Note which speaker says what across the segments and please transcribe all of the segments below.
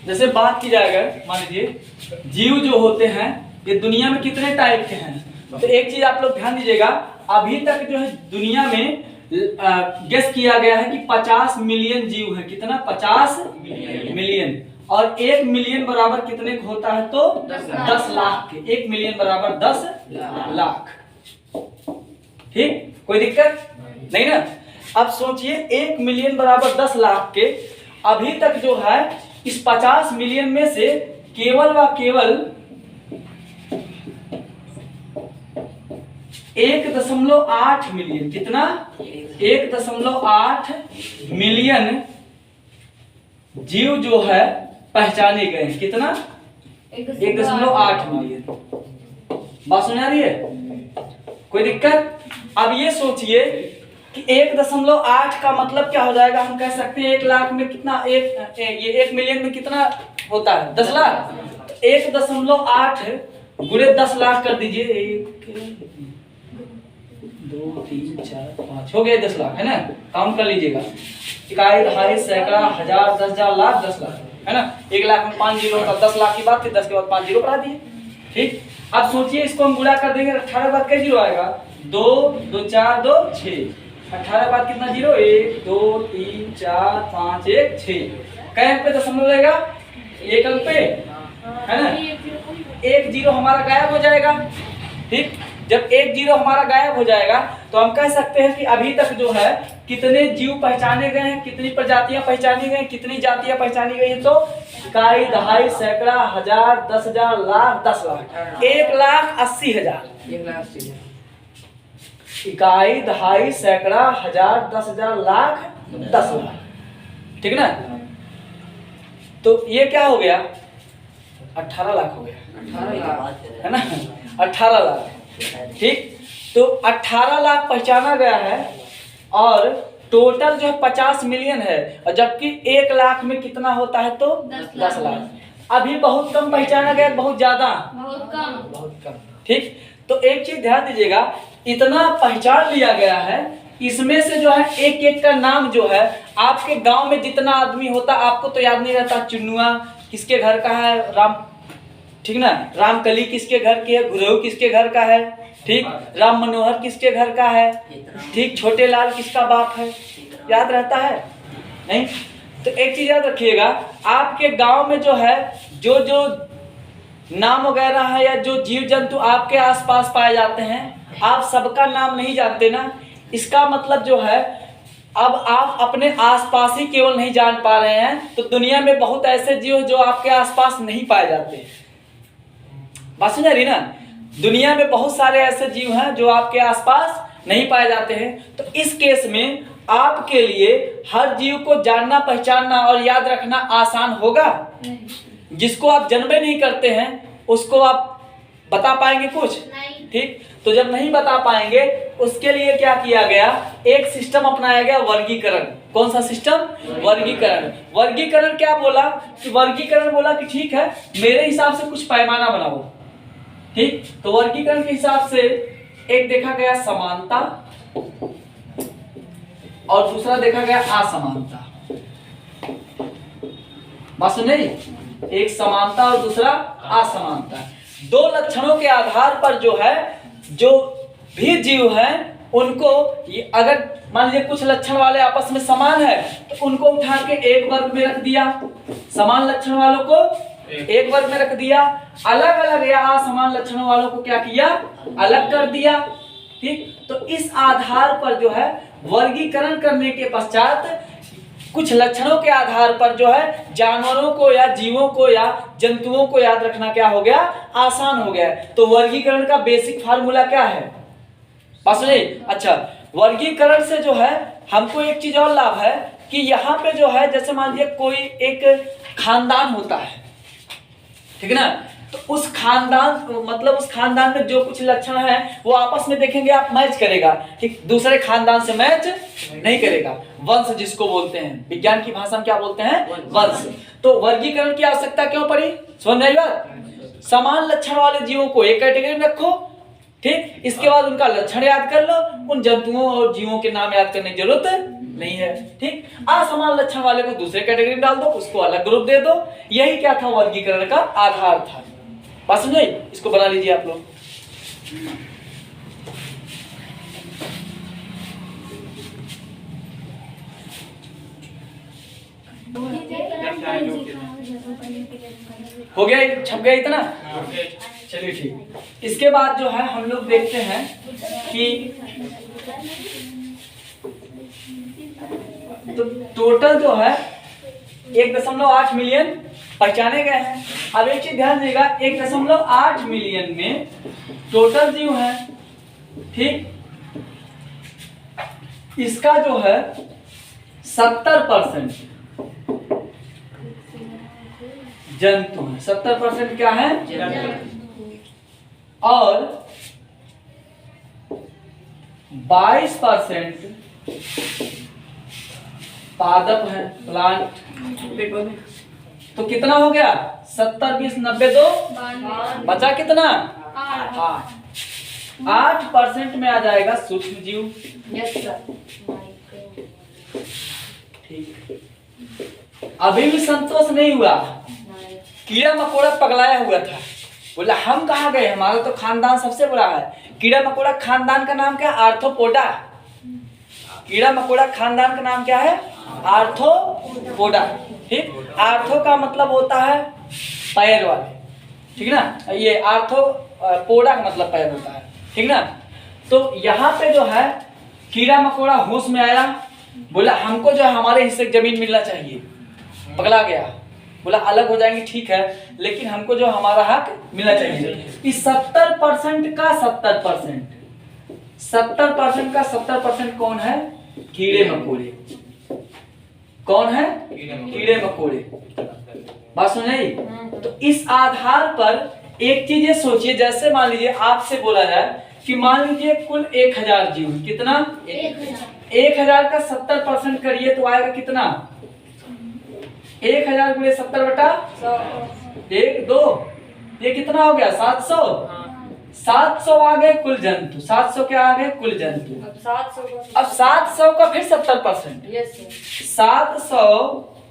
Speaker 1: जैसे बात की जाए अगर मान लीजिए जीव जो होते हैं ये दुनिया में कितने टाइप के हैं, तो एक चीज आप लोग ध्यान दीजिएगा, अभी तक जो है दुनिया में गेस किया गया है कि 50 मिलियन जीव है। कितना? 50 मिलियन। और 1 मिलियन बराबर कितने का होता है? तो 10 लाख के। 1 मिलियन बराबर 10 लाख। ठीक, कोई दिक्कत नहीं ना। अब सोचिए 1 मिलियन बराबर 10 लाख के, अभी तक जो है इस 50 मिलियन में से केवल व केवल 1.8 मिलियन, कितना? 1.8 मिलियन जीव जो है पहचाने गए हैं। कितना? 1.8 मिलियन। बात सुन आ रही है? कोई दिक्कत? अब ये सोचिए कि 1.8 का मतलब क्या हो जाएगा। हम कह सकते हैं 1 लाख में कितना, ये 1 मिलियन में कितना होता है? 10 लाख। 1.8 गुणे 10 लाख कर दीजिए। 1 2 3 4 5 हो गए 10 लाख, है ना। काउंट कर लीजिएगा। इकाई, दहाई, सैकड़ा, हजार, 10,000, लाख, 10 लाख, है ना। 1 लाख में 5 जीरो होता, 10 लाख की बात थी, 10 के बाद 5 जीरो बढ़ा दिए। ठीक, अब सोचिए इसको हम गुणा कर देंगे, 18 बाद कई जीरो आएगा? 2 2 4 2 6। 18 बाद कितना जीरो? 1 2 3 4 5 1 6। कई अंक पे दशमलव लगेगा? 1 अंक पे, है ना। 1 जीरो हमारा गायब हो जाएगा। ठीक, जब 1 जीरो हमारा गायब हो जाएगा तो हम कह सकते हैं कि अभी तक जो है कितने जीव पहचाने गए हैं, कितनी प्रजातियां पहचानी गई, कितनी जातियां पहचानी गई हैं। तो इकाई, दहाई, सैकड़ा, हजार, 10,000, लाख, 10 लाख। 1,80,000। इकाई, दहाई, सैकड़ा, हजार, 10,000, लाख, 10 लाख। ठीक ना। तो ये क्या हो गया? 18 लाख हो गया, है ना। 18 लाख। ठीक, तो 18 लाख पहचाना गया है और टोटल जो है 50 मिलियन है, और जबकि 1 लाख में कितना होता है? तो 10 लाख। अभी बहुत कम पहचाना गया, बहुत ज्यादा, बहुत कम। ठीक, तो एक चीज ध्यान दीजिएगा, इतना पहचान लिया गया है, इसमें से जो है एक एक का नाम जो है आपके गांव में जितना आदमी होता आपको तो याद नहीं रहता। चुनुआ किसके घर का है? राम, ठीक ना। रामकली किसके घर की है? गुरु किसके घर का है? ठीक, राम मनोहर किसके घर का है? ठीक, छोटे लाल किसका बाप है? याद रहता है? नहीं। तो एक चीज याद रखिएगा, आपके गांव में जो है जो जो नाम वगैरह है या जो जीव जंतु आपके आसपास पाए जाते हैं, आप सबका नाम नहीं जानते ना। इसका मतलब जो है अब आप अपने आसपास ही केवल नहीं जान पा रहे हैं, तो दुनिया में बहुत ऐसे जीव जो आपके आसपास नहीं पाए जाते हैं। बात समझ रही ना। दुनिया में बहुत सारे ऐसे जीव हैं जो आपके आसपास नहीं पाए जाते हैं। तो इस केस में आपके लिए हर जीव को जानना, पहचानना और याद रखना आसान होगा? जिसको आप जन्मे नहीं करते हैं उसको आप बता पाएंगे कुछ? ठीक, तो जब नहीं बता पाएंगे उसके लिए क्या किया गया? एक सिस्टम अपनाया गया, वर्गीकरण। कौन सा सिस्टम? वर्गीकरण। वर्गीकरण क्या बोला कि वर्गीकरण बोला कि ठीक है मेरे हिसाब से कुछ पैमाना बनाओ। ठीक, तो वर्गीकरण के हिसाब से एक देखा गया समानता और दूसरा देखा गया असमानता। बात सुन रही? एक समानता और दूसरा असमानता। दो लक्षणों के आधार पर जो है जो भी जीव हैं उनको अगर मान लीजिए कुछ लक्षण वाले आपस में समान है तो उनको उठा के एक वर्ग में रख दिया, समान लक्षण वालों को एक वर्ग में रख दिया, अलग अलग या असमान लक्षणों वालों को क्या किया? अलग कर दिया। ठीक, तो इस आधार पर जो है वर्गीकरण करने के पश्चात कुछ लक्षणों के आधार पर जो है जानवरों को या जीवों को या जंतुओं को याद रखना क्या हो गया? आसान हो गया। तो वर्गीकरण का बेसिक फार्मूला क्या है? अच्छा, वर्गीकरण से जो है हमको एक चीज और लाभ है कि यहाँ पे जो है जैसे मान लीजिए कोई एक खानदान होता है, ठीक है ना। तो उस खानदान मतलब उस खानदान में जो कुछ लक्षण है वो आपस में देखेंगे आप मैच करेगा, ठीक, दूसरे खानदान से मैच नहीं करेगा। वंश जिसको बोलते हैं, विज्ञान की भाषा में क्या बोलते हैं? वंश। तो वर्गीकरण की आवश्यकता क्यों पड़ी? समझ आई बात? समान लक्षण वाले जीवों को एक कैटेगरी में रखो, ठीक, इसके बाद उनका लक्षण याद कर लो, उन जंतुओं और जीवों के नाम याद करने की जरूरत नहीं है। ठीक, असमान लक्षण वाले को दूसरे कैटेगरी में डाल दो, उसको अलग ग्रुप दे दो। यही क्या था, वर्गीकरण का आधार था। बात समझ आई? इसको बना लीजिए आप लोग। हो गया, छप गया इतना? चलिए ठीक। इसके बाद जो है हम लोग देखते हैं कि तो टोटल जो है 1.8 मिलियन पहचाने गए हैं। अब एक चीज ध्यान दीजिएगा, 1.8 मिलियन में टोटल जीव है। ठीक, इसका जो है 70% जंतु है। 70% क्या है? और 22% पादप है, प्लांट। तो कितना हो गया? 70 20 90 2 बचा कितना? 8% में आ जाएगा सूक्ष्म जीव।
Speaker 2: Yes sir.
Speaker 1: ठीक, अभी भी संतोष नहीं हुआ। कीड़ा मकोड़ा पगलाया हुआ था, बोला हम कहाँ गए, हमारा तो खानदान सबसे बड़ा है। कीड़ा मकोड़ा खानदान का नाम क्या है? आर्थ्रोपोडा। कीड़ा मकोड़ा खानदान का नाम क्या है? आर्थ्रोपोडा। ठीक, आर्थो का मतलब होता है पैर वाले, ठीक ना, ये आर्थ्रोपोडा का मतलब पैर होता है, ठीक ना। तो यहाँ पे जो है कीड़ा मकोड़ा होश में आया, बोला हमको जो है हमारे हिस्से की जमीन मिलना चाहिए। पगला गया, बोला अलग हो जाएंगे ठीक है, लेकिन हमको जो हमारा हक मिलना चाहिए। इस 70% का 70% कौन है? कीड़े मकोड़े। कौन है? कीड़े मकोड़े। बात सुन रही? तो इस आधार पर एक चीज ये सोचिए, जैसे मान लीजिए आपसे बोला जाए कि मान लीजिए कुल 1000 जीव, कितना? 1000 का 70% करिए तो आएगा कितना? 1000 गुणे 70 बटा 1 2, ये कितना हो गया? 700। 700 आ गए कुल जंतु। 700 क्या आ गए? कुल जंतु। अब 700 का फिर 70%। 700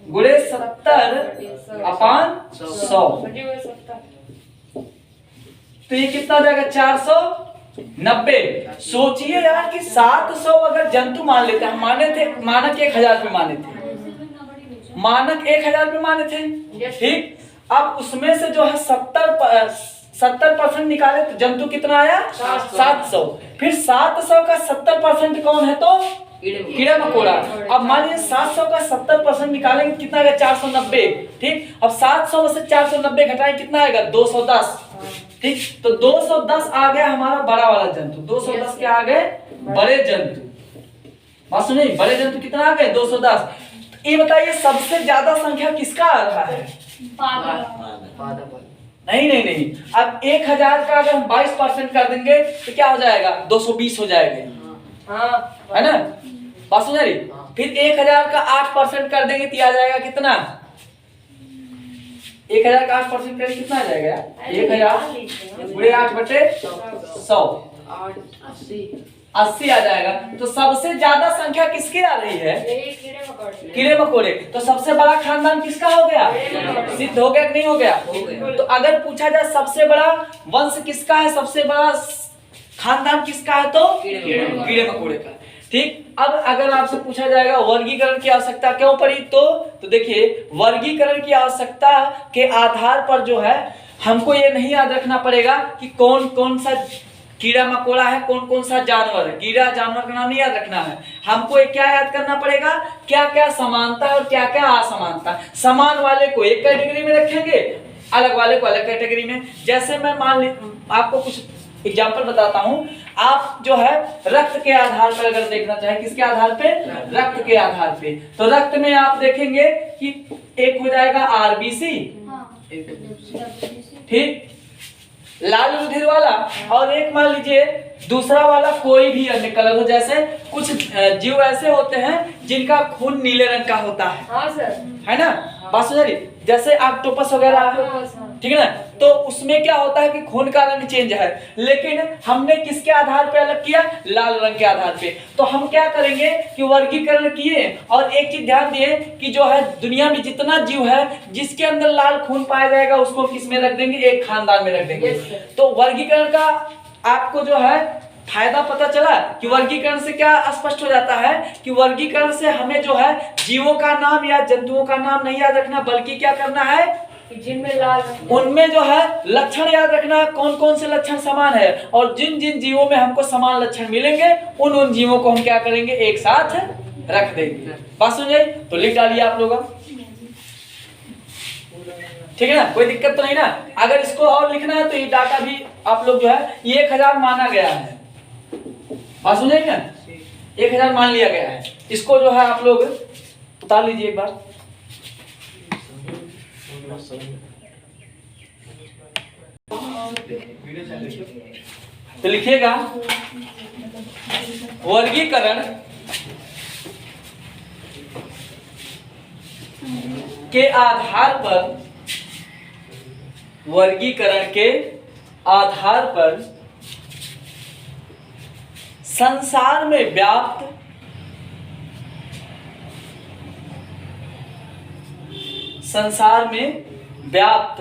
Speaker 1: गुणे 70 अपान 100, तो ये कितना हो जाएगा? 490। सोचिए यार कि 700 अगर जंतु मान लेते हैं, माने थे मानक 1000 पे माने थे, मानक 1000 पे माने थे। ठीक, अब उसमें से जो है 70% निकाले तो जंतु कितना आया? 700। फिर 700 का 70% कौन है? तो कीड़ा मकोड़ा। अब मान लीजिए 700 का 70% निकालेंगे कितना आएगा? 490। ठीक, अब 700 में से 490 घटाएं कितना आएगा? 210। ठीक, तो 210 आ गया हमारा बड़ा वाला जंतु। 210 क्या आ गए? बड़े जंतु। बात सुनिए, बड़े जंतु कितना आ गए? 210। ये बताइए सबसे ज्यादा संख्या किसका आ रहा है? नहीं, अब 1000 का अगर हम 22% कर देंगे तो क्या हो जाएगा? 220 हो जाएगा, है ना। बात सुन रही? फिर 1000 का 8% कर देंगे तो आ जाएगा कितना? 1000 का 8% करेंगे कितना आ जाएगा? 1000 गुणे 8 बटे 100, 80 आ जाएगा। तो सबसे ज्यादा संख्या किसकी आ रही है? कीड़े मकोड़े। तो सबसे बड़ा खानदान किसका हो गया? सिद्ध हो गया कि नहीं हो गया? तो अगर पूछा जाए सबसे बड़ा वंश किसका है, सबसे बड़ा खानदान किसका है, तो कीड़े मकोड़े का। ठीक, अब अगर आपसे पूछा जाएगा वर्गीकरण की आवश्यकता क्यों पड़ी, तो देखिए वर्गीकरण की आवश्यकता के आधार पर जो है हमको ये नहीं याद रखना पड़ेगा कि कौन कौन सा कीड़ा मकोड़ा है, कौन कौन सा जानवर है। कीड़ा जानवर का नाम नहीं याद रखना है हमको, क्या याद करना पड़ेगा? क्या क्या समानता है और क्या क्या असमानता। समान वाले को एक कैटेगरी में रखेंगे, अलग वाले को अलग कैटेगरी में। जैसे मैं आपको कुछ एग्जाम्पल बताता हूं। आप जो है रक्त के आधार पर अगर देखना चाहे, किसके आधार पे? रक्त के आधार पे। तो रक्त में आप देखेंगे कि एक हो जाएगा आरबीसी, ठीक, लाल रुधिर वाला, और एक मान लीजिए दूसरा वाला कोई भी अन्य कलर हो। जैसे कुछ जीव ऐसे होते हैं जिनका खून नीले रंग का होता है।
Speaker 2: हाँ सर।
Speaker 1: है ना, बात समझ रही? जैसे ऑक्टोपस वगैरह, ठीक है ना, तो उसमें क्या होता है कि खून का रंग चेंज है, लेकिन हमने किसके आधार पे अलग किया? लाल रंग के आधार पे। तो हम क्या करेंगे कि वर्गीकरण किए, और एक चीज ध्यान दिए कि जो है दुनिया में जितना जीव है जिसके अंदर लाल खून पाया जाएगा उसको किस में रख देंगे? एक खानदान में रख देंगे। तो वर्गीकरण का आपको जो है फायदा पता चला कि वर्गीकरण से क्या स्पष्ट हो जाता है कि वर्गीकरण से हमें जो है जीवों का नाम या जंतुओं का नाम नहीं याद रखना, बल्कि क्या करना है?
Speaker 2: जिनमें लाल
Speaker 1: उनमें जो है लक्षण याद रखना, कौन कौन से लक्षण समान है, और जिन जिन जीवों में हमको समान लक्षण मिलेंगे उन जीवों को हम क्या करेंगे? एक साथ रख देंगे। बात सुन जाए तो लिख डालिए आप लोग, ठीक है ना, कोई दिक्कत तो नहीं ना? अगर इसको और लिखना है तो ये डाटा भी आप लोग जो है 1000 माना गया है। बात सुन जाएगी ना, 1000 मान लिया गया है। इसको जो है आप लोग उतार लीजिए एक बार। तो लिखिएगा वर्गीकरण के आधार पर, वर्गीकरण के आधार पर संसार में व्याप्त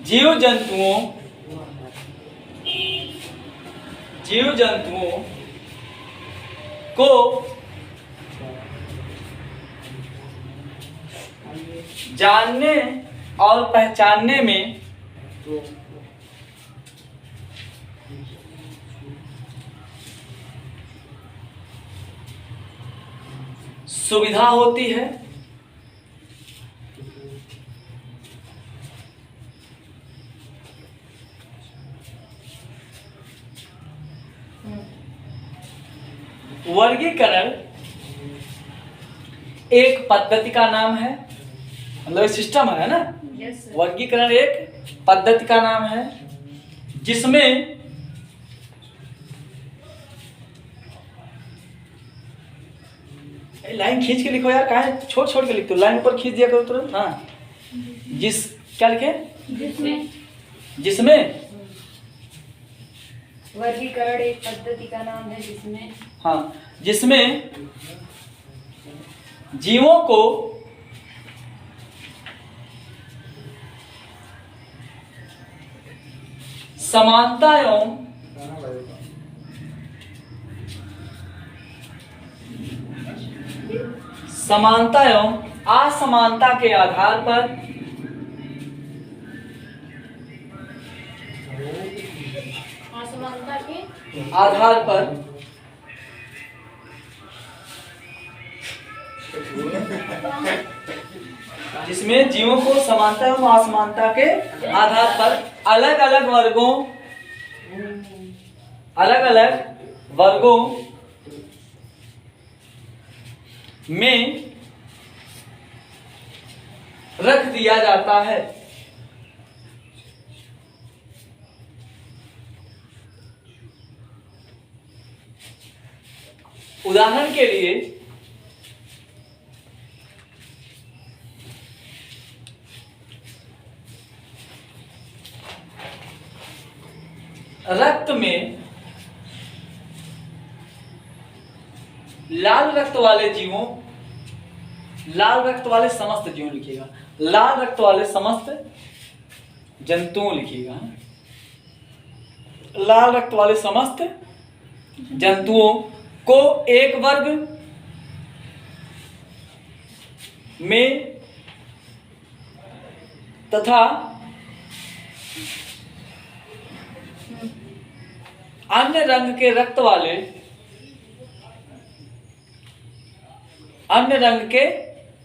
Speaker 1: जीव जंतुओं को जानने और पहचानने में सुविधा होती है। वर्गीकरण एक पद्धति का नाम है, मतलब सिस्टम है ना। वर्गीकरण एक पद्धति का नाम है जिसमें लाइन खींच के लिखो यार, काहे छोड़ छोड़ के लिखते हो? लाइन ऊपर खींच दिया करो तुरंत। हाँ, क्या लिखे? जिसमें
Speaker 2: वर्गीकरण एक पद्धति का नाम है जिसमें,
Speaker 1: हाँ, जिसमें जीवों को समानता एवं असमानता के आधार पर जिसमें जीवों को समानता एवं असमानता के आधार पर अलग अलग वर्गों में रख दिया जाता है। उदाहरण के लिए रक्त में लाल रक्त वाले समस्त जीवों लिखिएगा, लाल रक्त वाले समस्त जंतुओं लिखिएगा, लाल रक्त वाले समस्त जंतुओं को एक वर्ग में तथा अन्य रंग के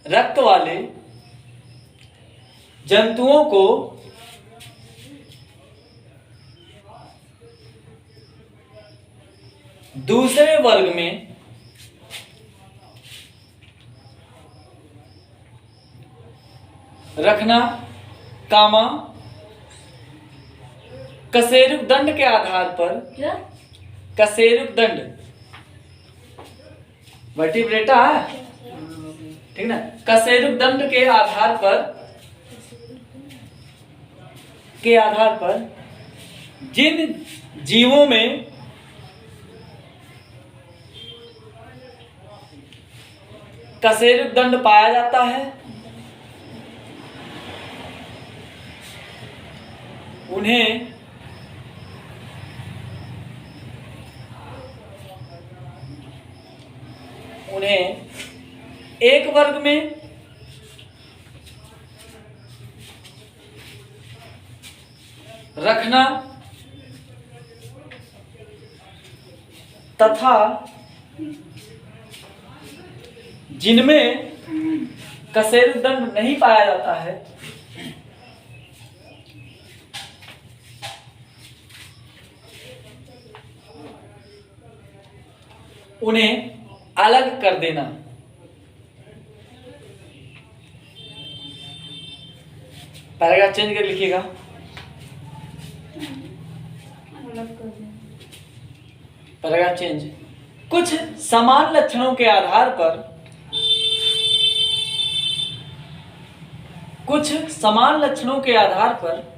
Speaker 1: रक्त वाले जंतुओं को दूसरे वर्ग में रखना, कसेरुक दंड के आधार पर, कशेरुक दंड, वर्टिब्रेटा है, ठीक ना। कशेरुक दंड के आधार पर जिन जीवों में कशेरुक दंड पाया जाता है उन्हें एक वर्ग में रखना तथा जिनमें कशेरुक दंड नहीं पाया जाता है उन्हें अलग कर देना। पैराग्राफ चेंज कर लिखिएगा। Paragraph change. कुछ समान लक्षणों के आधार पर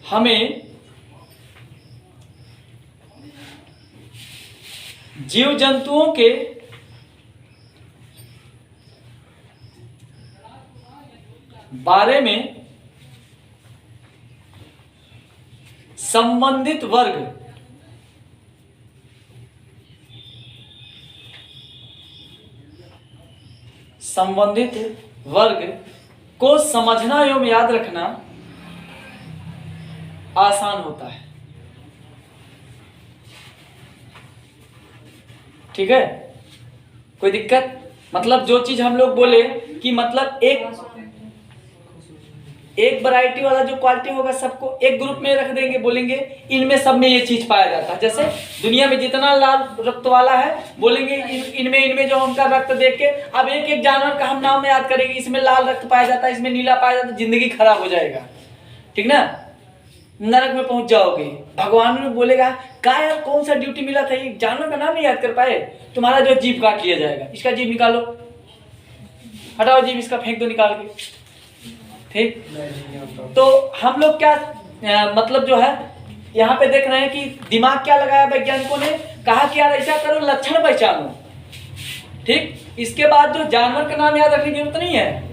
Speaker 1: हमें जीव जंतुओं के बारे में संबंधित वर्ग को समझना एवं याद रखना आसान होता है। ठीक है, कोई दिक्कत? मतलब जो चीज हम लोग बोले कि मतलब एक वैरायटी वाला जो क्वालिटी होगा सबको एक ग्रुप में रख देंगे, बोलेंगे इनमें सब में ये चीज पाया जाता है। जैसे दुनिया में जितना लाल रक्त वाला है बोलेंगे इनमें जो उनका रक्त देख के अब एक जानवर का हम नाम याद करेंगे, इसमें लाल रक्त पाया जाता है, इसमें नीला पाया जाता है, जिंदगी खराब हो जाएगा। ठीक ना, नरक में पहुंच जाओगे। भगवान ने बोलेगा का यार कौन सा ड्यूटी मिला था, ये जानवर का नाम नहीं याद कर पाए, तुम्हारा जो जीभ काट लिया जाएगा, इसका जीभ निकालो, हटाओ जीभ, इसका फेंक दो निकाल के। ठीक, तो हम लोग क्या मतलब जो है यहाँ पे देख रहे हैं कि दिमाग क्या लगाया वैज्ञानिकों ने, कहा कि यार ऐसा करो लक्षण पहचानो। ठीक, इसके बाद जो जानवर का नाम याद रखने की जरूरत नहीं है।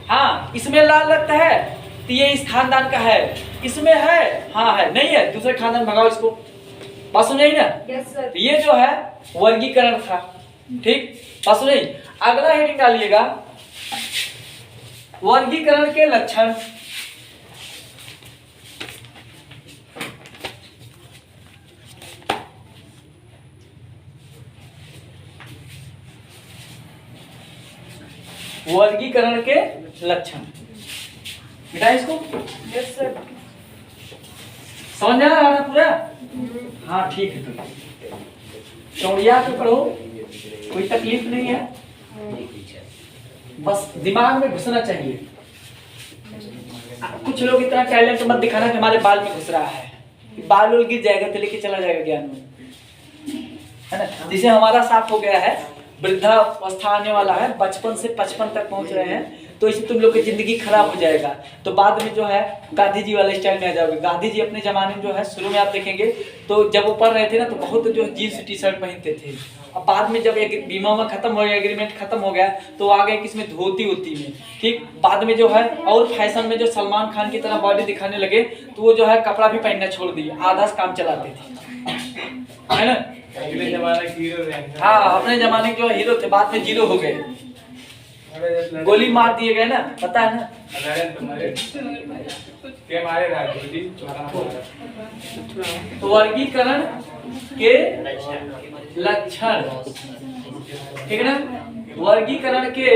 Speaker 1: हाँ, इसमें लाल रक्त है तो ये इस खानदान का है, इसमें है, हाँ है, नहीं है दूसरे खानदान भगाओ इसको। बात सुन ना?
Speaker 2: yes,
Speaker 1: ये जो है वर्गीकरण था। ठीक, बात सुन। अगला हेडिंग डालिएगा वर्गीकरण के लक्षण। वर्गीकरण के लक्षण बेटा इसको
Speaker 2: yes, sir.
Speaker 1: समझ आ रहा है पूरा? हाँ ठीक है, तो चौड़िया के पढ़ो, कोई तकलीफ नहीं है, बस दिमाग में घुसना चाहिए। कुछ लोग इतना टैलेंट मत दिखाना कि हमारे बाल में घुस रहा है, बाल उल गिर जाएगा तो लेके चला जाएगा ज्ञान में, है ना। जिसे हमारा साफ हो गया है, वृद्धावस्था आने वाला है, बचपन से 55 तक पहुंच रहे हैं, तो इससे तुम लोग की जिंदगी खराब हो जाएगा। तो बाद में जो है गांधी जी वाले स्टाइल में आ जाओगे। गांधी जी अपने जमाने में जो है शुरू में आप देखेंगे तो जब वो पढ़ रहे थे ना तो बहुत जो जीन्स टी शर्ट पहनते थे। अब बाद में जब बीमा खत्म हो गया, एग्रीमेंट खत्म हो गया, तो आ गए किसमें, धोती होती में। ठीक, बाद में जो है और फैशन में जो सलमान खान की तरह बॉडी दिखाने लगे तो वो जो है कपड़ा भी पहनना छोड़ दिए, आधा से काम चलाते थे, है ना। हाँ, अपने जमाने के जो हीरो थे बाद में जीरो हो गए, गोली मार दिए गए ना, पता है ना। तो वर्गीकरण के लक्षण, ठीक है ना, वर्गीकरण के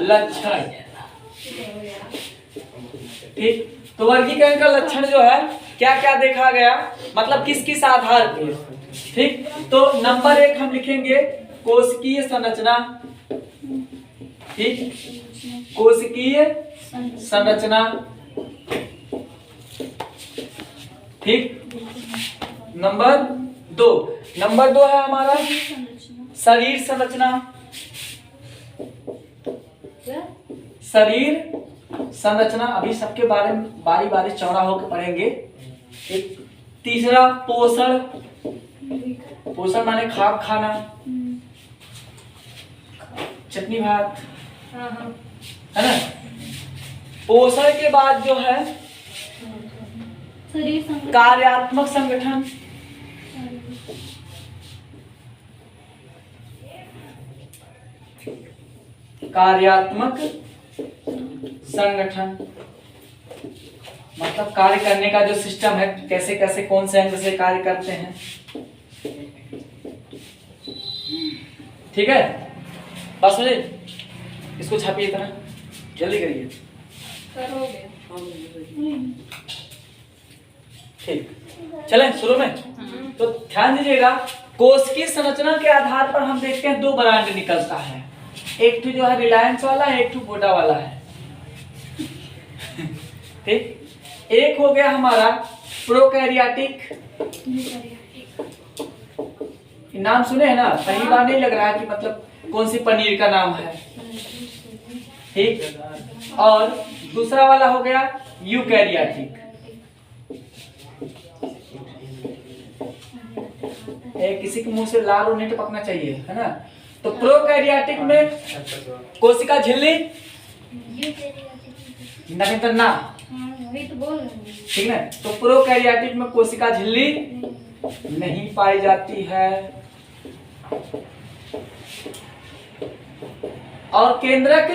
Speaker 1: लक्षण। ठीक, तो वर्गीकरण का लक्षण जो है क्या क्या देखा गया, मतलब किस किस आधार पर। ठीक, तो नंबर 1 हम लिखेंगे कोशिकीय संरचना। ठीक, कोशिकीय संरचना। ठीक। नंबर 2 है हमारा शरीर संरचना। शरीर संरचना अभी सबके बारे में बारी बारी चौड़ा होकर पढ़ेंगे। एक तीसरा पोषण। पोषण माने खाना, चटनी भात, है ना। पोषण के बाद जो है कार्यात्मक संगठन। कार्यात्मक संगठन मतलब कार्य करने का जो सिस्टम है, कैसे कैसे कौन से अंग से कार्य करते हैं। ठीक है, बस मुझे इसको छापिए तरह, जल्दी करिए। ठीक, चलें शुरू में। तो ध्यान दीजिएगा, कोश की संरचना के आधार पर हम देखते हैं 2 ब्रांड निकलता है। एक तो जो है रिलायंस वाला है, एक तो वोडा वाला है। ठीक, एक हो गया हमारा प्रोकैरियोटिक। नाम सुने हैं ना, पहली बार नहीं लग रहा है कि मतलब कौन सी पनीर का नाम है। ठीक, और दूसरा वाला हो गया यूकैरियोटिक। किसी के मुंह से लाल और नहीं टपकना चाहिए, है ना। तो प्रोकैरियोटिक में कोशिका झिल्ली नवीनतम ना, ठीक है। तो प्रोकैरियोटिक में कोशिका झिल्ली नहीं पाई जाती है। और केंद्रक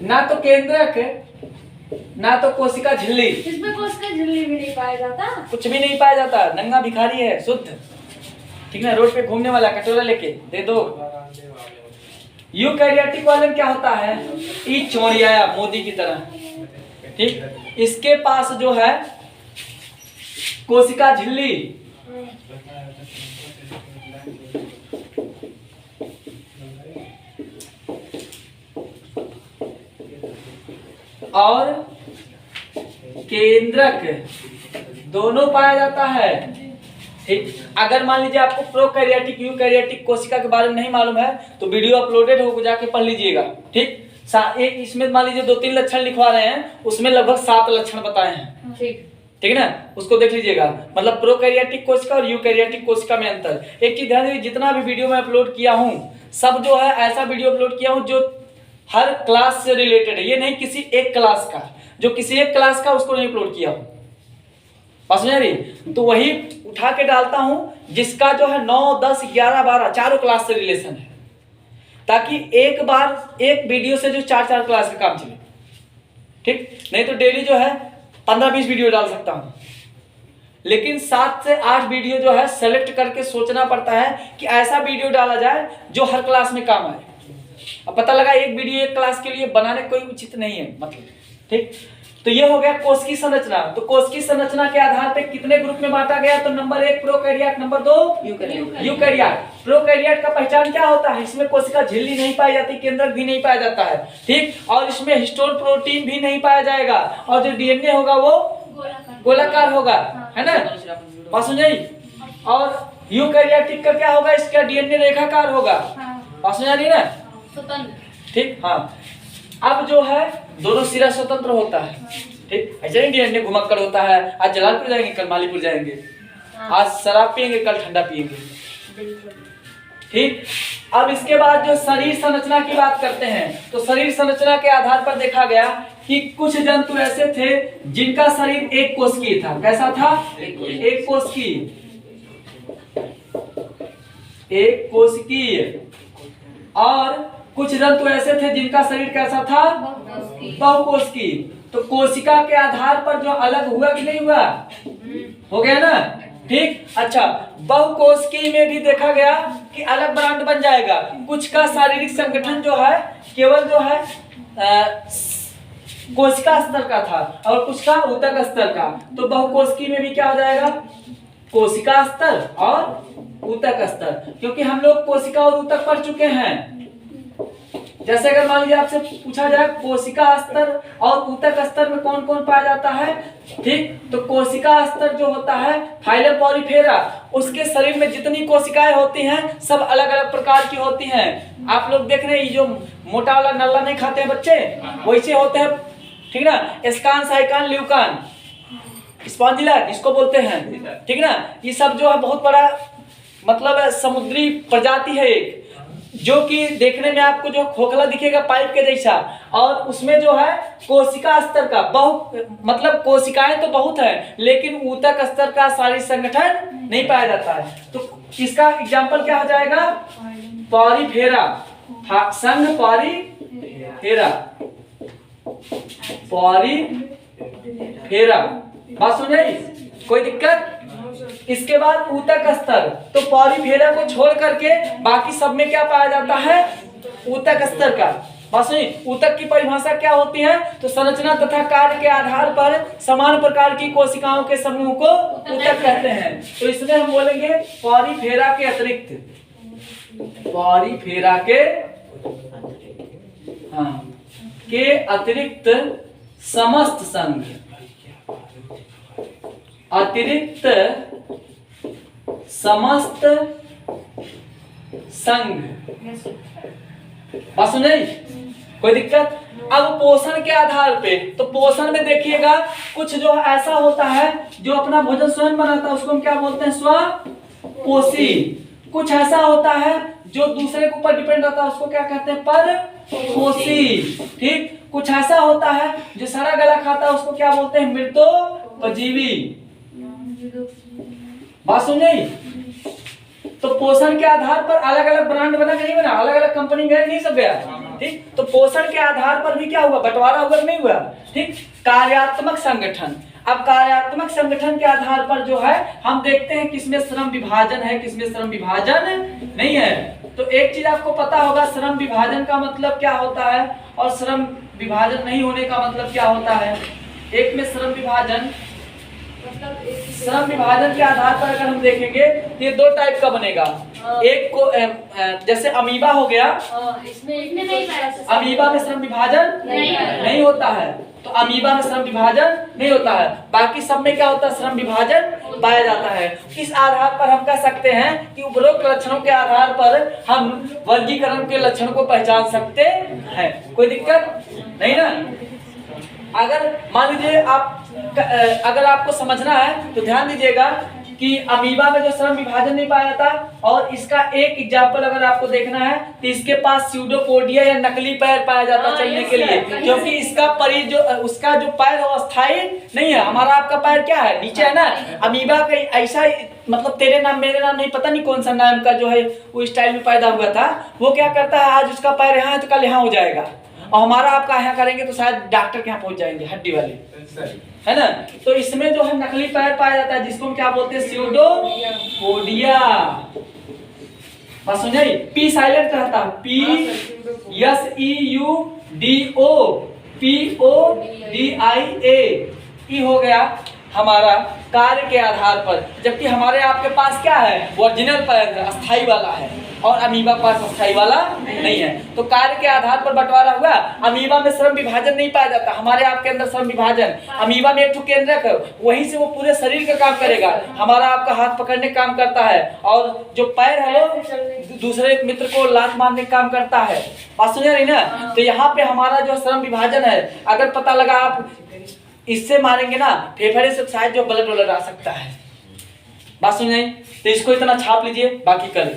Speaker 1: ना तो केंद्रक ना तो कोशिका झिल्ली।
Speaker 2: इसमें कोशिका झिल्ली भी नहीं पाया जाता,
Speaker 1: कुछ भी नहीं पाया जाता। नंगा भिखारी है शुद्ध, ठीक है। रोड पे घूमने वाला, कटोरा लेके दे दो। यूकैरियोटिक वाले में क्या होता है, ई चौड़िया मोदी की तरह। ठीक, इसके पास जो है कोशिका झिल्ली और केंद्रक दोनों पाया जाता है। ठीक, अगर मान लीजिए आपको प्रोकैरियोटिक यूकैरियोटिक कोशिका के बारे में नहीं मालूम है तो वीडियो अपलोडेड हो, जाके पढ़ लीजिएगा। ठीक, एक इसमें मान लीजिए 2-3 लक्षण लिखवा रहे हैं, उसमें लगभग 7 लक्षण बताए हैं। ठीक है ना, उसको देख लीजिएगा। मतलब प्रोकैरियोटिक कोशिका और यूकैरियोटिक कोशिका में अंतर। एक चीज ध्यान दीजिए, जितना भी वीडियो मैं अपलोड किया हूँ सब जो है ऐसा वीडियो अपलोड किया हूँ जो हर क्लास से रिलेटेड है। ये नहीं किसी एक क्लास का, जो किसी एक क्लास का उसको नहीं अपलोड किया हूँ। बात समझ रही, तो वही उठा के डालता हूं जिसका जो है 9, 10, 11, 12 चारों क्लास से रिलेशन है, ताकि एक बार एक वीडियो से जो 4-4 क्लास का काम चले। ठीक, नहीं तो डेली जो है 15-20 वीडियो डाल सकता हूं, लेकिन 7 से 8 वीडियो जो है सेलेक्ट करके सोचना पड़ता है कि ऐसा वीडियो डाला जाए जो हर क्लास में काम आए। अब पता लगा एक वीडियो एक क्लास के लिए बनाने कोई उचित नहीं है मतलब। ठीक, तो ये हो गया कोश की संरचना। तो कोश की संरचना के आधार पे कितने ग्रुप में बांटा गया, तो number 1 prokaryote, number 2 eukaryote. Prokaryote का पहचान क्या होता है, इसमें कोशिका झिल्ली नहीं पाई जाती, केंद्रक भी नहीं पाया जाता है। ठीक, और इसमें हिस्टोन प्रोटीन भी नहीं पाया जाएगा, और जो डीएनए होगा वो गोलाकार होगा, है ना। बात समझी। और यूकैरियोटिक का क्या होगा, इसका डीएनए रेखाकार होगा। बात समझ आ रही है ना। ठीक, हाँ। अब जो है दोनों सिरा स्वतंत्र होता है। ठीक, ऐसे नहीं डीएनए घुमक्कड़ होता है, आज जलालपुर जाएंगे कल मालीपुर जाएंगे, आज शराब पियेंगे कल ठंडा पियेंगे। ठीक, अब इसके बाद जो शरीर संरचना की बात करते हैं, तो शरीर संरचना के आधार पर देखा गया कि कुछ जंतु ऐसे थे जिनका शरीर एक कोशिकीय था। कैसा था, एक कोशिकीय, एक कोशिकीय। और कुछ जंतु ऐसे थे जिनका शरीर कैसा था, बहुकोशिकीय। तो कोशिका के आधार पर जो अलग हुआ कि नहीं हुआ, हो गया ना। ठीक, अच्छा, बहुकोशिकीय में भी देखा गया कि अलग ब्रांड बन जाएगा। कुछ का शारीरिक संगठन जो है केवल जो है कोशिका स्तर का था, और कुछ का ऊतक स्तर का। तो बहुकोशिकीय में भी क्या हो जाएगा, कोशिका स्तर और ऊतक स्तर। क्योंकि हम लोग कोशिका और ऊतक पढ़ चुके हैं, जैसे अगर मान लीजिए आपसे पूछा जाए कोशिका स्तर और ऊतक स्तर में कौन कौन पाया जाता है, ठीक, तो कोशिका स्तर जो होता है फाइलम पॉलीफेरा, उसके शरीर में जितनी कोशिकाएं होती हैं सब अलग अलग प्रकार की होती हैं। आप लोग देख रहे हैं ये जो मोटा वाला नल्ला नहीं खाते हैं बच्चे, वैसे होते हैं, ठीक ना, एस्कान, साइकान, ल्यूकान, स्पॉन्जिला इसको बोलते हैं, ठीक ना। ये सब जो है बहुत बड़ा मतलब समुद्री प्रजाति है एक, जो कि देखने में आपको जो खोखला दिखेगा पाइप के जैसा, और उसमें जो है कोशिका स्तर का बहुत मतलब कोशिकाएं तो बहुत है लेकिन ऊतक स्तर का शारीरिक संगठन नहीं पाया जाता है। तो इसका एग्जाम्पल क्या हो जाएगा, पॉलीफेरा, संघ पॉलीफेरा, पॉलीफेरा, बात सुन रही, कोई दिक्कत। इसके बाद ऊतक स्तर, तो पॉलीफेरा को छोड़ करके बाकी सब में क्या पाया जाता है, ऊतक स्तर का। बात सुनिए, ऊतक की परिभाषा क्या होती है, तो संरचना तथा कार्य के आधार पर समान प्रकार की कोशिकाओं के समूह को ऊतक कहते हैं। तो इसमें हम बोलेंगे पॉलीफेरा के अतिरिक्त, पॉलीफेरा के के अतिरिक्त समस्त संघ, अतिरिक्त समस्त संघ, बात सुन रही, कोई दिक्कत। अब पोषण के आधार पे, तो पोषण में देखिएगा कुछ जो ऐसा होता है जो अपना भोजन स्वयं बनाता है उसको हम क्या बोलते हैं, स्वपोषी। कुछ ऐसा होता है जो दूसरे के ऊपर डिपेंड रहता है उसको क्या कहते हैं, परपोषी, ठीक। कुछ ऐसा होता है जो सारा गला खाता है उसको क्या बोलते हैं, मृतोपजीवी, बात सुन रही। तो पोषण के आधार पर अलग अलग ब्रांड बना के नहीं बना, अलग अलग कंपनी में नहीं सब गया, ठीक। तो पोषण के आधार पर भी क्या हुआ, बंटवारा हुआ नहीं हुआ, ठीक। कार्यात्मक संगठन, अब कार्यात्मक संगठन के आधार पर जो है हम देखते हैं किसमें श्रम विभाजन है, किसमें श्रम विभाजन नहीं है। तो एक चीज आपको पता होगा, श्रम विभाजन का मतलब क्या होता है और श्रम विभाजन नहीं होने का मतलब क्या होता है। एक में श्रम विभाजन, श्रम विभाजन के आधार पर अगर हम देखेंगे तो ये दो टाइप का बनेगा। एक को जैसे अमीबा हो गया,
Speaker 2: इसमें नहीं
Speaker 1: अमीबा में श्रम विभाजन नहीं होता है, तो अमीबा में श्रम विभाजन नहीं होता है, बाकी सब में क्या होता है, श्रम विभाजन पाया जाता है। इस आधार पर हम कह सकते हैं कि उपरोक्त लक्षणों के आधार पर हम वर्गीकरण के लक्षण को पहचान सकते हैं, कोई दिक्कत नहीं ना। अगर मान लीजिए आप अगर आपको समझना है तो ध्यान दीजिएगा कि अमीबा में जो श्रम विभाजन नहीं पाया जाता, और इसका एक एग्जाम्पल अगर आपको देखना है तो इसके पास स्यूडोपोडिया या नकली पैर पाया जाता चलने के लिए, क्योंकि इसका परी जो उसका जो पैर है अस्थायी नहीं है। हमारा आपका पैर क्या है, नीचे है ना। अमीबा का ऐसा मतलब तेरे नाम मेरे नाम नहीं, पता नहीं कौन सा नाम का जो है वो स्टाइल में पैदा हुआ था, वो क्या करता है, आज उसका पैर यहाँ है तो कल यहाँ हो जाएगा, और हमारा आपका यहाँ करेंगे तो शायद डॉक्टर के यहाँ पहुंच जाएंगे, हड्डी वाले, है ना। तो इसमें जो है नकली पैर पाया जाता है जिसको हम क्या बोलते हैं, स्यूडोपोडिया, बस समझाइए। पी साइलेंट रहता है, PSEUDO PODIA हो गया हमारा कार्य के आधार पर, जबकि हमारे आपके पास क्या है, ओरिजिनल पैर है, अस्थाई वाला है, और अमीबा पास अस्थाई वाला नहीं है। तो कार्य के आधार पर बंटवारा हुआ। अमीबा में श्रम विभाजन नहीं पाया जाता, हमारे आपके अंदर श्रम विभाजन, अमीबा में एक ठो केंद्रक है, वहीं से वो पूरे शरीर का काम करेगा, हमारा आपका हाथ पकड़ने का काम करता है, और जो पैर है वो दूसरे मित्र को लात मारने का काम करता है, बात सुन रही ना। तो यहाँ पे हमारा जो श्रम विभाजन है, अगर पता लगा आप इससे मारेंगे ना, फेफड़े से शायद जो ब्लड वलड आ सकता है, बात सुन रही। तो इसको इतना छाप लीजिए, बाकी कल।